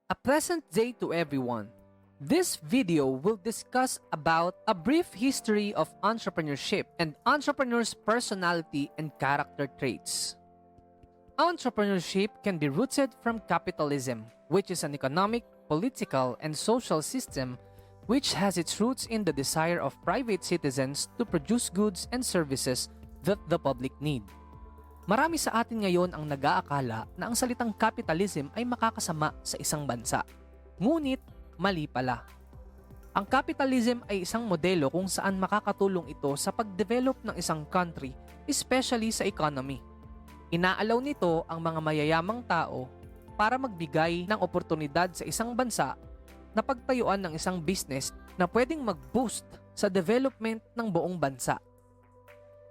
A pleasant day to everyone. This video will discuss about a brief history of entrepreneurship and entrepreneurs' personality and character traits. Entrepreneurship can be rooted from capitalism, which is an economic, political, and social system which has its roots in the desire of private citizens to produce goods and services that the public need. Marami sa atin ngayon ang nag-aakala na ang salitang capitalism ay makakasama sa isang bansa. Ngunit, mali pala. Ang capitalism ay isang modelo kung saan makakatulong ito sa pag-develop ng isang country, especially sa economy. Inaalaw nito ang mga mayayamang tao para magbigay ng oportunidad sa isang bansa na pagtayuan ng isang business na pwedeng mag-boost sa development ng buong bansa.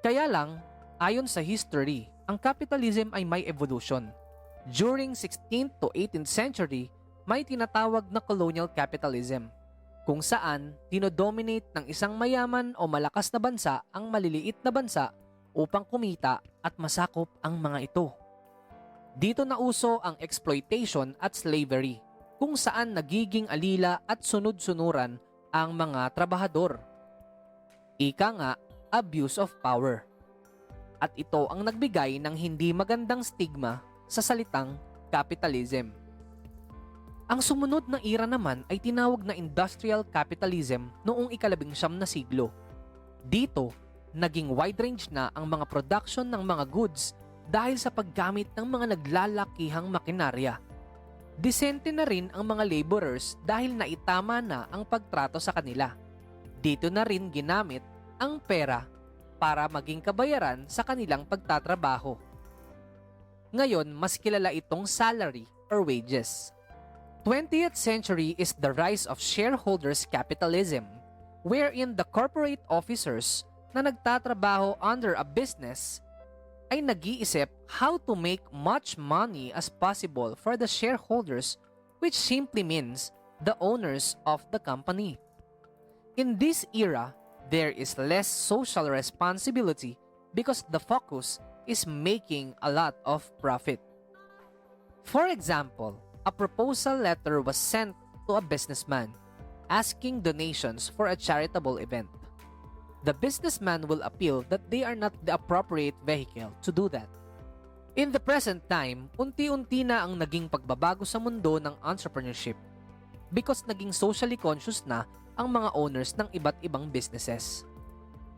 Kaya lang, ayon sa history, ang capitalism ay may evolution. During 16th to 18th century, may tinatawag na colonial capitalism, kung saan dinodominate ng isang mayaman o malakas na bansa ang maliliit na bansa upang kumita at masakop ang mga ito. Dito nauso ang exploitation at slavery, kung saan nagiging alila at sunod-sunuran ang mga trabahador. Ika nga, abuse of power. At ito ang nagbigay ng hindi magandang stigma sa salitang capitalism. Ang sumunod na era naman ay tinawag na industrial capitalism noong ika-19 na siglo. Dito, naging wide range na ang mga production ng mga goods dahil sa paggamit ng mga naglalakihang makinarya. Disente na rin ang mga laborers dahil naitama na ang pagtrato sa kanila. Dito na rin ginamit ang pera para maging kabayaran sa kanilang pagtatrabaho. Ngayon, mas kilala itong salary or wages. 20th century is the rise of shareholders capitalism, wherein the corporate officers na nagtatrabaho under a business ay nag-iisip how to make much money as possible for the shareholders, which simply means the owners of the company. In this era, there is less social responsibility because the focus is making a lot of profit. For example, a proposal letter was sent to a businessman asking donations for a charitable event. The businessman will appeal that they are not the appropriate vehicle to do that. In the present time, unti-unti na ang naging pagbabago sa mundo ng entrepreneurship because naging socially conscious na ang mga owners ng iba't ibang businesses.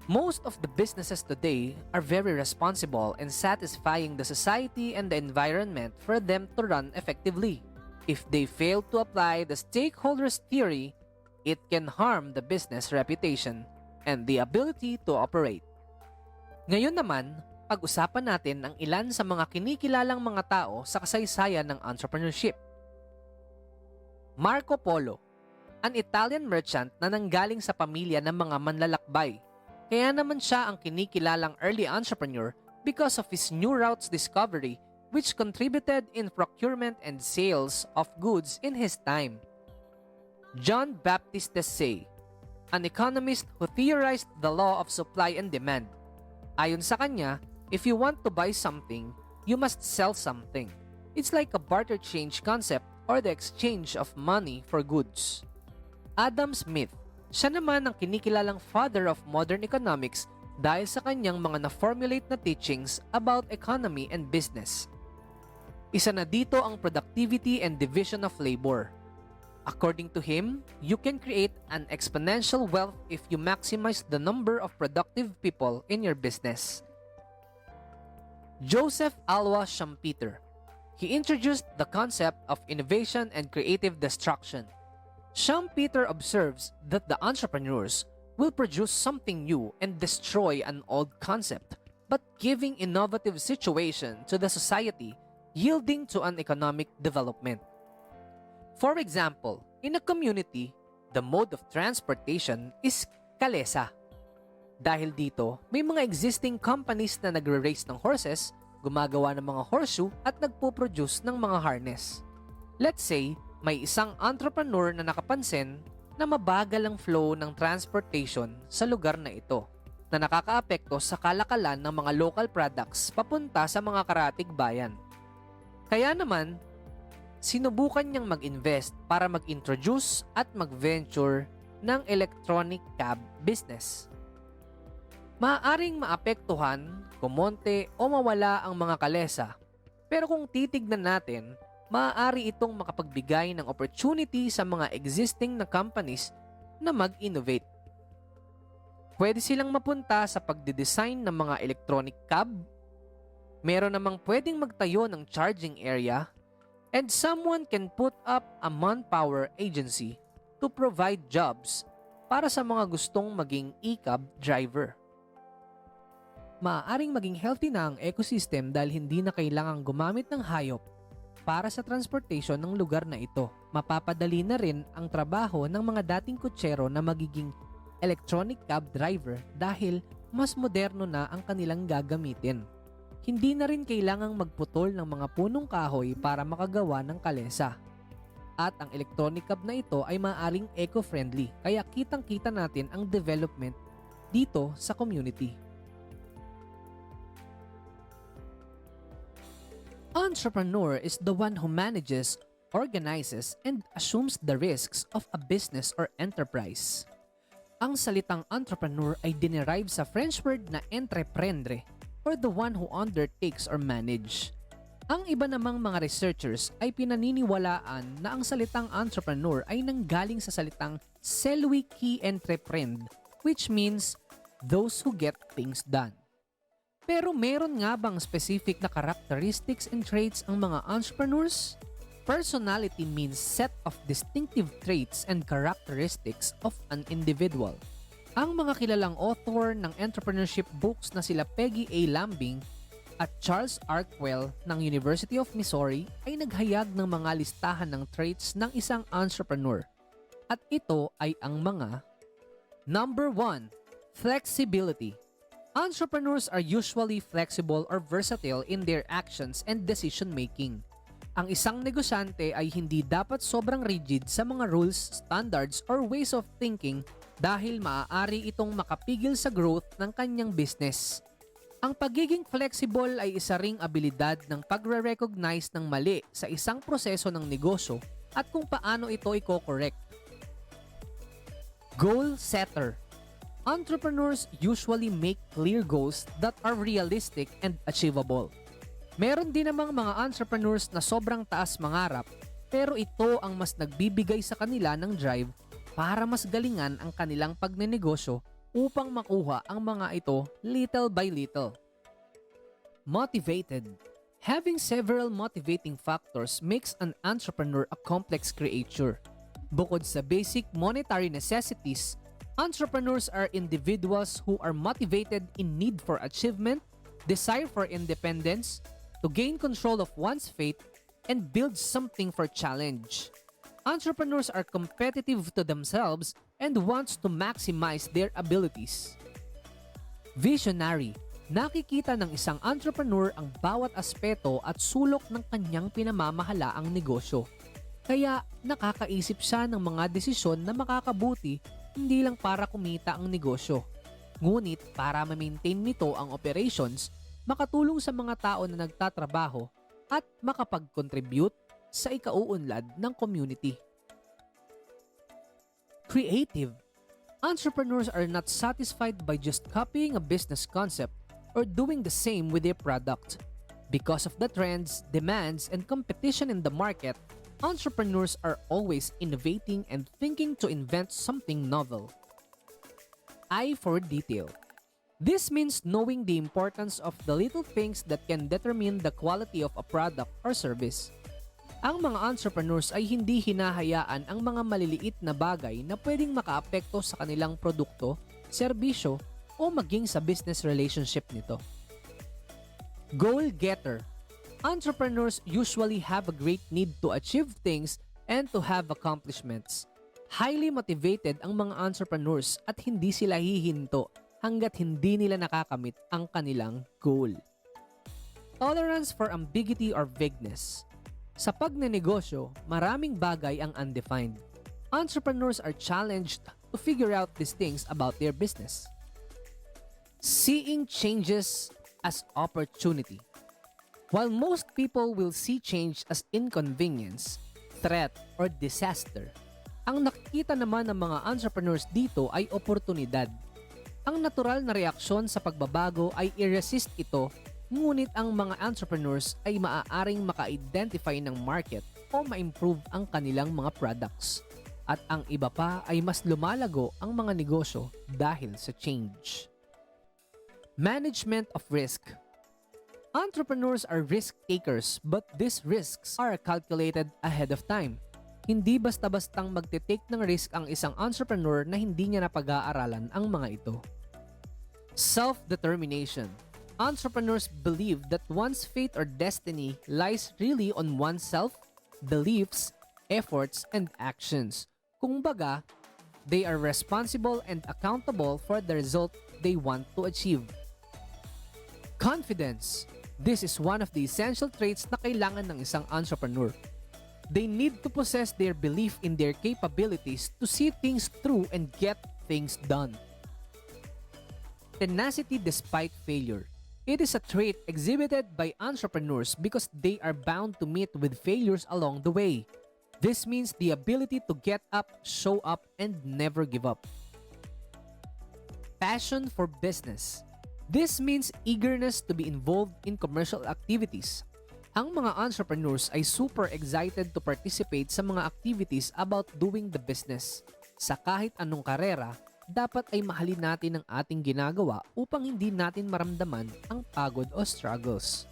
Most of the businesses today are very responsible in satisfying the society and the environment for them to run effectively. If they fail to apply the stakeholders theory, it can harm the business reputation and the ability to operate. Ngayon naman, pag-usapan natin ang ilan sa mga kinikilalang mga tao sa kasaysayan ng entrepreneurship. Marco Polo, an Italian merchant na nanggaling sa pamilya ng mga manlalakbay. Kaya naman siya ang kinikilalang early entrepreneur because of his new routes discovery which contributed in procurement and sales of goods in his time. John Baptist Say, an economist who theorized the law of supply and demand. Ayon sa kanya, if you want to buy something, you must sell something. It's like a barter change concept or the exchange of money for goods. Adam Smith, siya naman ang kinikilalang father of modern economics dahil sa kanyang mga na-formulate na teachings about economy and business. Isa na dito ang productivity and division of labor. According to him, you can create an exponential wealth if you maximize the number of productive people in your business. Joseph Alwa Schumpeter, he introduced the concept of innovation and creative destruction. Schumpeter observes that the entrepreneurs will produce something new and destroy an old concept, but giving innovative situation to the society, yielding to an economic development. For example, in a community, the mode of transportation is kalesa. Dahil dito, may mga existing companies na nagre-race ng horses, gumagawa ng mga horseshoe at nagpo-produce ng mga harness. Let's say, may isang entrepreneur na nakapansin na mabagal ang flow ng transportation sa lugar na ito na nakakaapekto sa kalakalan ng mga local products papunta sa mga karatig bayan. Kaya naman, sinubukan niyang mag-invest para mag-introduce at mag-venture ng electronic cab business. Maaaring maapektuhan, kumonte o mawala ang mga kalesa. Pero kung titignan natin, maaari itong makapagbigay ng opportunity sa mga existing na companies na mag-innovate. Pwede silang mapunta sa pagdidesign ng mga electronic cab, meron namang pwedeng magtayo ng charging area, and someone can put up a manpower agency to provide jobs para sa mga gustong maging e-cab driver. Maaaring maging healthy na ang ecosystem dahil hindi na kailangang gumamit ng hayop para sa transportation ng lugar na ito. Mapapadali na rin ang trabaho ng mga dating kutsero na magiging electronic cab driver dahil mas moderno na ang kanilang gagamitin. Hindi na rin kailangang magputol ng mga punong kahoy para makagawa ng kalesa. At ang electronic cab na ito ay maaaring eco-friendly kaya kitang-kita natin ang development dito sa community. Entrepreneur is the one who manages, organizes, and assumes the risks of a business or enterprise. Ang salitang entrepreneur ay dinerive sa French word na entreprendre or the one who undertakes or manage. Ang iba namang mga researchers ay pinaniniwalaan na ang salitang entrepreneur ay nanggaling sa salitang celui qui entreprend, which means those who get things done. Pero meron nga bang specific na characteristics and traits ang mga entrepreneurs? Personality means set of distinctive traits and characteristics of an individual. Ang mga kilalang author ng entrepreneurship books na sila Peggy A. Lambing at Charles Arkwell ng University of Missouri ay naghayag ng mga listahan ng traits ng isang entrepreneur. At ito ay ang mga Number 1. Flexibility. Entrepreneurs are usually flexible or versatile in their actions and decision-making. Ang isang negosyante ay hindi dapat sobrang rigid sa mga rules, standards, or ways of thinking dahil maaari itong makapigil sa growth ng kanyang business. Ang pagiging flexible ay isa ring abilidad ng pagre-recognize ng mali sa isang proseso ng negosyo at kung paano ito i-correct. Goal setter. Entrepreneurs usually make clear goals that are realistic and achievable. Meron din namang mga entrepreneurs na sobrang taas mangarap pero ito ang mas nagbibigay sa kanila ng drive para mas galingan ang kanilang pagnenegosyo upang makuha ang mga ito little by little. Motivated. Having several motivating factors makes an entrepreneur a complex creature. Bukod sa basic monetary necessities, entrepreneurs are individuals who are motivated in need for achievement, desire for independence, to gain control of one's fate, and build something for challenge. Entrepreneurs are competitive to themselves and wants to maximize their abilities. Visionary. Nakikita ng isang entrepreneur ang bawat aspeto at sulok ng kanyang pinamamahalaang negosyo. Kaya nakakaisip siya ng mga desisyon na makakabuti hindi lang para kumita ang negosyo, ngunit para ma-maintain nito ang operations, makatulong sa mga tao na nagtatrabaho at makapag-contribute sa ikauunlad ng community. Creative. Entrepreneurs are not satisfied by just copying a business concept or doing the same with their product. Because of the trends, demands, and competition in the market, entrepreneurs are always innovating and thinking to invent something novel. I for detail. This means knowing the importance of the little things that can determine the quality of a product or service. Ang mga entrepreneurs ay hindi hinahayaan ang mga maliliit na bagay na pwedeng makaapekto sa kanilang produkto, serbisyo, o maging sa business relationship nito. Goal getter. Entrepreneurs usually have a great need to achieve things and to have accomplishments. Highly motivated ang mga entrepreneurs at hindi sila hihinto hanggat hindi nila nakakamit ang kanilang goal. Tolerance for ambiguity or vagueness. Sa pagnenegosyo, maraming bagay ang undefined. Entrepreneurs are challenged to figure out these things about their business. Seeing changes as opportunity. While most people will see change as inconvenience, threat, or disaster, ang nakikita naman ng mga entrepreneurs dito ay oportunidad. Ang natural na reaksyon sa pagbabago ay i-resist ito, ngunit ang mga entrepreneurs ay maaaring maka-identify ng market o ma-improve ang kanilang mga products. At ang iba pa ay mas lumalago ang mga negosyo dahil sa change. Management of risk. Entrepreneurs are risk takers, but these risks are calculated ahead of time. Hindi basta-bastang magte-take ng risk ang isang entrepreneur na hindi niya napag-aaralan ang mga ito. Self-determination. Entrepreneurs believe that one's fate or destiny lies really on oneself, beliefs, efforts, and actions. Kumbaga, they are responsible and accountable for the result they want to achieve. Confidence. This is one of the essential traits na kailangan ng isang entrepreneur. They need to possess their belief in their capabilities to see things through and get things done. Tenacity despite failure. It is a trait exhibited by entrepreneurs because they are bound to meet with failures along the way. This means the ability to get up, show up, and never give up. Passion for business. This means eagerness to be involved in commercial activities. Ang mga entrepreneurs ay super excited to participate sa mga activities about doing the business. Sa kahit anong karera, dapat ay mahalin natin ang ating ginagawa upang hindi natin maramdaman ang pagod o struggles.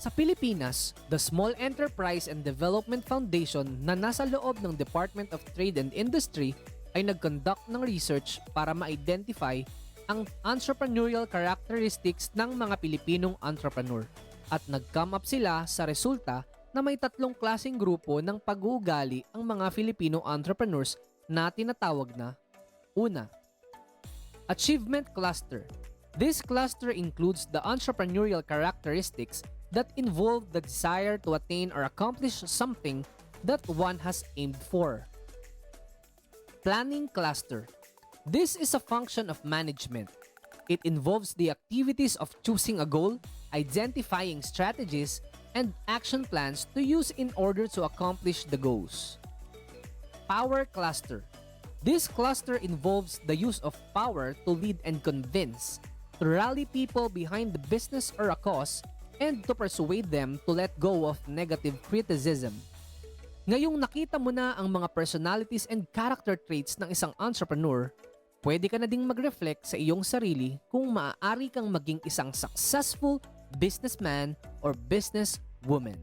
Sa Pilipinas, the Small Enterprise and Development Foundation na nasa loob ng Department of Trade and Industry ay nag-conduct ng research para ma-identify ang entrepreneurial characteristics ng mga Pilipinong entrepreneur at nag-come up sila sa resulta na may 3 klaseng grupo ng pag-uugali ang mga Filipino entrepreneurs na tinatawag na una, Achievement Cluster. This cluster includes the entrepreneurial characteristics that involve the desire to attain or accomplish something that one has aimed for. Planning Cluster. This is a function of management. It involves the activities of choosing a goal, identifying strategies, and action plans to use in order to accomplish the goals. Power Cluster. This cluster involves the use of power to lead and convince, to rally people behind the business or a cause, and to persuade them to let go of negative criticism. Ngayong nakita mo na ang mga personalities and character traits ng isang entrepreneur, pwede ka na ding mag-reflect sa iyong sarili kung maaari kang maging isang successful businessman or businesswoman.